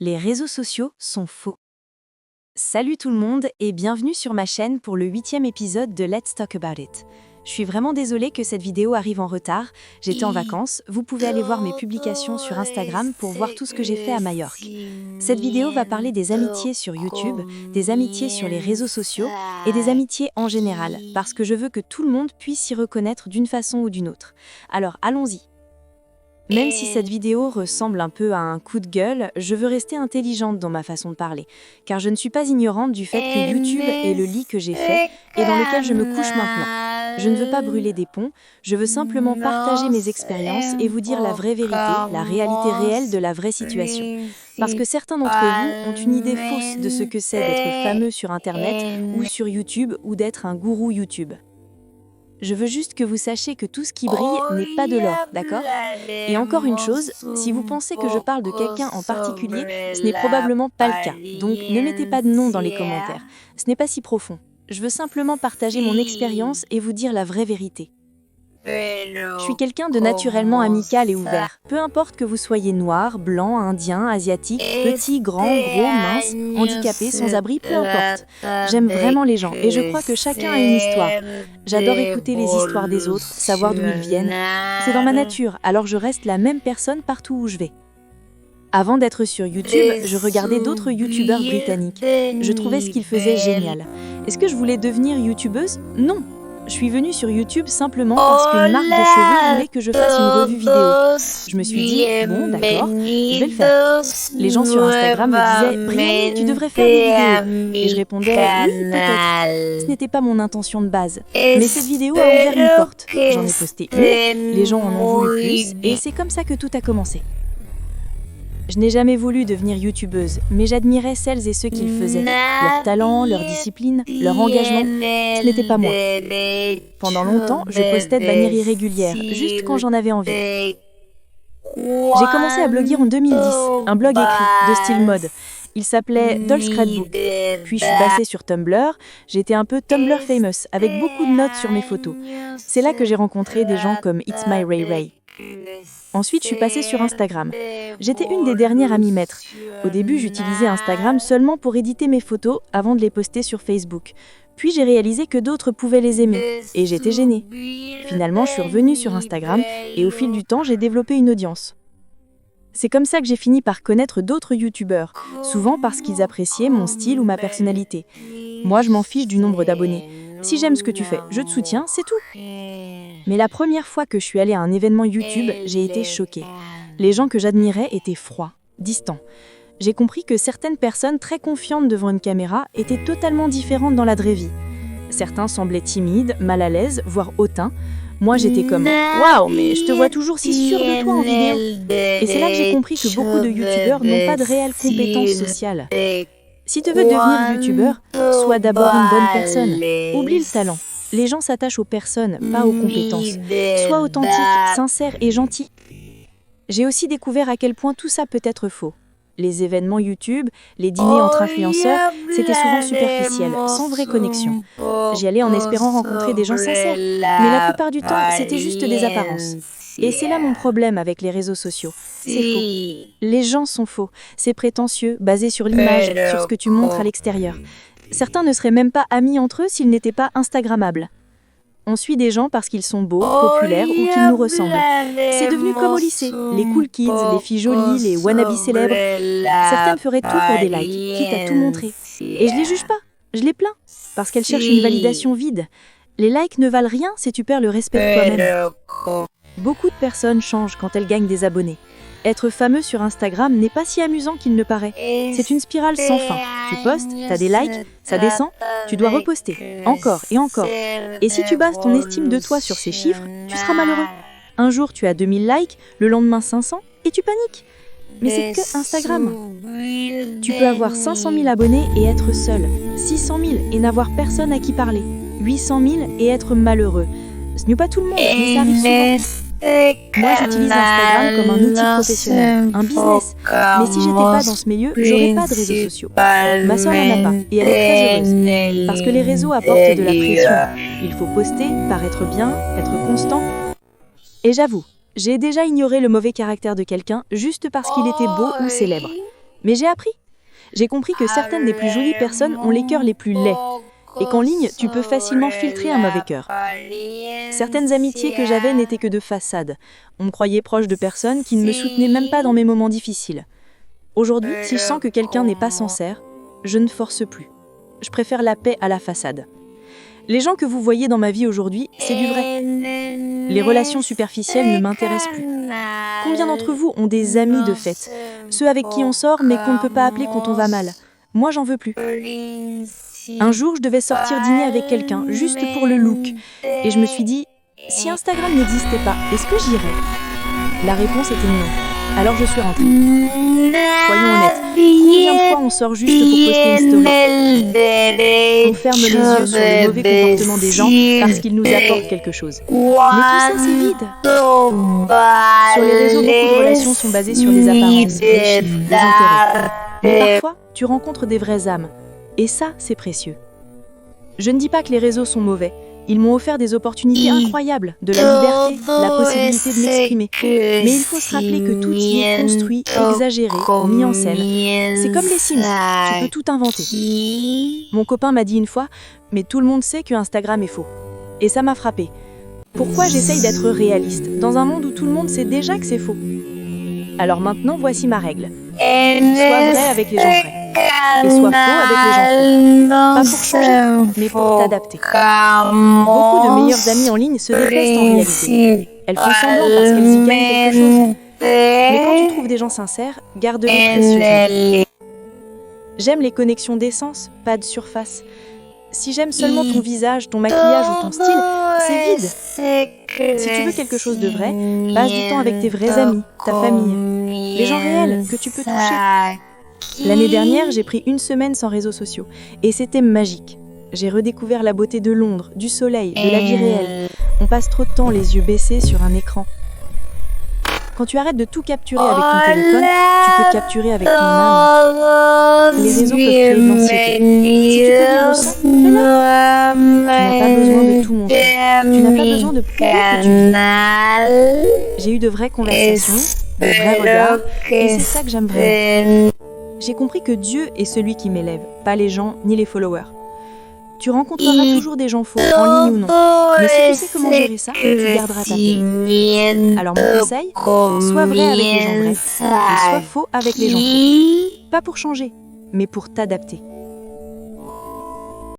Les réseaux sociaux sont faux. Salut tout le monde et bienvenue sur ma chaîne pour le 8e épisode de Let's Talk About It. Je suis vraiment désolée que cette vidéo arrive en retard, j'étais en vacances, vous pouvez aller voir mes publications sur Instagram pour voir tout ce que j'ai fait à Majorque. Cette vidéo va parler des amitiés sur YouTube, des amitiés sur les réseaux sociaux et des amitiés en général, parce que je veux que tout le monde puisse s'y reconnaître d'une façon ou d'une autre. Alors allons-y. Même si cette vidéo ressemble un peu à un coup de gueule, je veux rester intelligente dans ma façon de parler, car je ne suis pas ignorante du fait que YouTube est le lit que j'ai fait et dans lequel je me couche maintenant. Je ne veux pas brûler des ponts, je veux simplement partager mes expériences et vous dire la vraie vérité, la réalité réelle de la vraie situation. Parce que certains d'entre vous ont une idée fausse de ce que c'est d'être fameux sur Internet ou sur YouTube ou d'être un gourou YouTube. Je veux juste que vous sachiez que tout ce qui brille n'est pas de l'or, d'accord ? Et encore une chose, si vous pensez que je parle de quelqu'un en particulier, ce n'est probablement pas le cas. Donc ne mettez pas de nom dans les commentaires. Ce n'est pas si profond. Je veux simplement partager mon expérience et vous dire la vraie vérité. Je suis quelqu'un de naturellement amical et ouvert. Peu importe que vous soyez noir, blanc, indien, asiatique, petit, grand, gros, mince, handicapé, sans abri, peu importe. J'aime vraiment les gens et je crois que chacun a une histoire. J'adore écouter les histoires des autres, savoir d'où ils viennent. C'est dans ma nature, alors je reste la même personne partout où je vais. Avant d'être sur YouTube, je regardais d'autres youtubeurs britanniques. Je trouvais ce qu'ils faisaient génial. Est-ce que je voulais devenir youtubeuse ? Non. Je suis venue sur YouTube simplement parce qu'une marque de cheveux voulait que je fasse une revue vidéo. Je me suis dit, bon d'accord, je vais le faire. Les gens sur Instagram me disaient, Brianny, tu devrais faire des vidéos. Et je répondais, oui, peut-être. Ce n'était pas mon intention de base. Mais cette vidéo a ouvert une porte. J'en ai posté une, les gens en ont voulu plus, et c'est comme ça que tout a commencé. Je n'ai jamais voulu devenir youtubeuse, mais j'admirais celles et ceux qui le faisaient. Leur talent, leur discipline, leur engagement, ce n'était pas moi. Pendant longtemps, je postais de manière irrégulière, juste quand j'en avais envie. J'ai commencé à bloguer en 2010, un blog écrit, de style mode. Il s'appelait Doll Scrapbook. Puis je suis passée sur Tumblr, j'étais un peu Tumblr famous, avec beaucoup de notes sur mes photos. C'est là que j'ai rencontré des gens comme It's My Ray Ray. Ensuite, je suis passée sur Instagram. J'étais une des dernières à m'y mettre. Au début, j'utilisais Instagram seulement pour éditer mes photos avant de les poster sur Facebook. Puis j'ai réalisé que d'autres pouvaient les aimer, et j'étais gênée. Finalement, je suis revenue sur Instagram, et au fil du temps, j'ai développé une audience. C'est comme ça que j'ai fini par connaître d'autres youtubeurs, souvent parce qu'ils appréciaient mon style ou ma personnalité. Moi, je m'en fiche du nombre d'abonnés. Si j'aime ce que tu fais, je te soutiens, c'est tout. Mais la première fois que je suis allée à un événement YouTube, j'ai été choquée. Les gens que j'admirais étaient froids, distants. J'ai compris que certaines personnes très confiantes devant une caméra étaient totalement différentes dans la vraie vie. Certains semblaient timides, mal à l'aise, voire hautains. Moi, j'étais comme « Waouh, mais je te vois toujours si sûre de toi en vidéo !» Et c'est là que j'ai compris que beaucoup de youtubeurs n'ont pas de réelles compétences sociales. Si tu veux devenir youtubeur, sois d'abord une bonne personne. Oublie le talent. Les gens s'attachent aux personnes, pas aux compétences. Sois authentique, sincère et gentil. J'ai aussi découvert à quel point tout ça peut être faux. Les événements YouTube, les dîners entre influenceurs, c'était souvent superficiel, sans vraie connexion. J'y allais en espérant rencontrer des gens sincères, mais la plupart du temps, c'était juste des apparences. Et c'est là mon problème avec les réseaux sociaux. C'est faux. Les gens sont faux. C'est prétentieux, basé sur l'image, sur ce que tu montres à l'extérieur. Certains ne seraient même pas amis entre eux s'ils n'étaient pas instagrammables. On suit des gens parce qu'ils sont beaux, populaires ou qu'ils nous ressemblent. C'est devenu comme au lycée. Les cool kids, les filles jolies, les wannabes célèbres. Certaines feraient tout pour des likes, quitte à tout montrer. Et je les juge pas, je les plains, parce qu'elles cherchent une validation vide. Les likes ne valent rien si tu perds le respect de toi-même. Beaucoup de personnes changent quand elles gagnent des abonnés. Être fameux sur Instagram n'est pas si amusant qu'il ne paraît. C'est une spirale sans fin. Tu postes, t'as des likes, ça descend, tu dois reposter, encore et encore. Et si tu bases ton estime de toi sur ces chiffres, tu seras malheureux. Un jour, tu as 2000 likes, le lendemain 500, et tu paniques. Mais c'est que Instagram. Tu peux avoir 500 000 abonnés et être seul, 600 000 et n'avoir personne à qui parler, 800 000 et être malheureux. Ce n'est pas tout le monde, mais ça arrive souvent. Moi, j'utilise Instagram comme un outil professionnel, un business. Mais si j'étais pas dans ce milieu, j'aurais pas de réseaux sociaux. Ma sœur n'en a pas, et elle est très heureuse. Parce que les réseaux apportent de la pression. Il faut poster, paraître bien, être constant. Et j'avoue, j'ai déjà ignoré le mauvais caractère de quelqu'un juste parce qu'il était beau ou célèbre. Mais j'ai appris. J'ai compris que certaines des plus jolies personnes ont les cœurs les plus laids, et qu'en ligne, tu peux facilement filtrer un mauvais cœur. Certaines amitiés que j'avais n'étaient que de façade. On me croyait proche de personnes qui ne me soutenaient même pas dans mes moments difficiles. Aujourd'hui, si je sens que quelqu'un n'est pas sincère, je ne force plus. Je préfère la paix à la façade. Les gens que vous voyez dans ma vie aujourd'hui, c'est du vrai. Les relations superficielles ne m'intéressent plus. Combien d'entre vous ont des amis de fait? Ceux avec qui on sort mais qu'on ne peut pas appeler quand on va mal. Moi, j'en veux plus. Un jour, je devais sortir dîner avec quelqu'un, juste pour le look. Et je me suis dit, si Instagram n'existait pas, est-ce que j'irais? La réponse était non. Alors je suis rentrée. Soyons honnêtes, combien de fois on sort juste pour poster une story? On ferme les yeux sur le mauvais comportement des gens parce qu'ils nous apportent quelque chose. Mais tout ça, c'est vide. Sur les réseaux, beaucoup de relations sont basées sur des apparences, des chiffres, des intérêts. Mais parfois, tu rencontres des vraies âmes. Et ça, c'est précieux. Je ne dis pas que les réseaux sont mauvais. Ils m'ont offert des opportunités incroyables, de la liberté, la possibilité de m'exprimer. Mais il faut se rappeler que tout y est construit, exagéré, mis en scène. C'est comme les Sims, tu peux tout inventer. Mon copain m'a dit une fois, mais tout le monde sait que Instagram est faux. Et ça m'a frappé. Pourquoi j'essaye d'être réaliste, dans un monde où tout le monde sait déjà que c'est faux? Alors maintenant, voici ma règle. Sois vrai avec les gens vrais. Et sois faux avec les gens faux. Pas pour changer, mais pour t'adapter. Beaucoup de meilleures amies en ligne se détestent en réalité. Elles font semblant parce qu'elles y gagnent quelque chose. Mais quand tu trouves des gens sincères, garde-les précieusement. J'aime les connexions d'essence, pas de surface. Si j'aime seulement ton visage, ton maquillage ou ton style, c'est vide. Si tu veux quelque chose de vrai, passe du temps avec tes vrais amis, ta famille, les gens réels que tu peux toucher. L'année dernière, j'ai pris une semaine sans réseaux sociaux et c'était magique. J'ai redécouvert la beauté de Londres, du soleil, de la vie réelle. On passe trop de temps les yeux baissés sur un écran. Quand tu arrêtes de tout capturer avec ton téléphone, tu peux capturer avec ton âme. Les réseaux peuvent créer de l'anxiété. Si tu peux vivre sans, fais-le. Tu n'as pas besoin de tout montrer. Tu n'as pas besoin de prouver que tu vis. J'ai eu de vraies conversations, de vrais regards, et c'est ça que j'aime vraiment. J'ai compris que Dieu est celui qui m'élève, pas les gens ni les followers. Tu rencontreras toujours des gens faux, en ligne ou non. Mais si tu sais comment gérer ça, tu garderas ta paix. Alors mon conseil, sois vrai avec les gens vrais, et sois faux avec les gens faux. Pas pour changer, mais pour t'adapter.